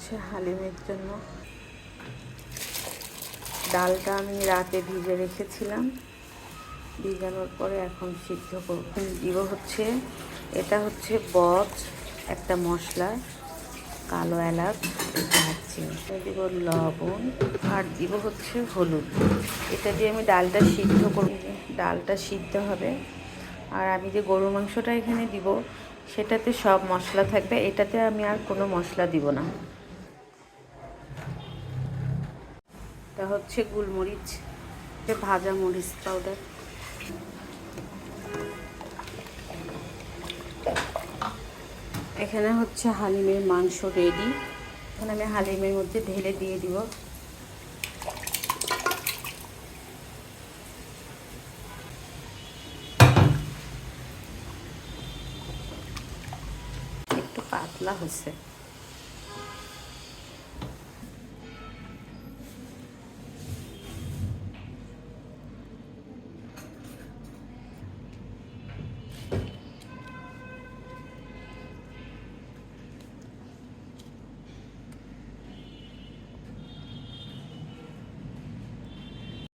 হচ্ছে হালিমের জন্য। ডালটা আমি রাতে ভিজে রেখেছিলাম, ভিজানোর পরে এখন সিদ্ধ করব। দিব হচ্ছে, এটা হচ্ছে বচ, একটা মশলা, কালো এলাচ, দারচিনি, দিব লবণ, আর দিব হচ্ছে হলুদ। এটা দিয়ে আমি ডালটা সিদ্ধ করব। ডালটা সিদ্ধ হবে। আর আমি যে গরুর মাংসটা এখানে দিব সেটাতে সব মশলা থাকবে, এটাতে আমি আর কোনো মশলা দিব না। এটা হচ্ছে গোলমরিচ, ভাজা মরিচ পাউডার। এখানে হচ্ছে হালিমের মাংস রেডি। এখন আমি হালিমের মধ্যে ঢেলে দিয়ে দিব। একটু পাতলা হচ্ছে।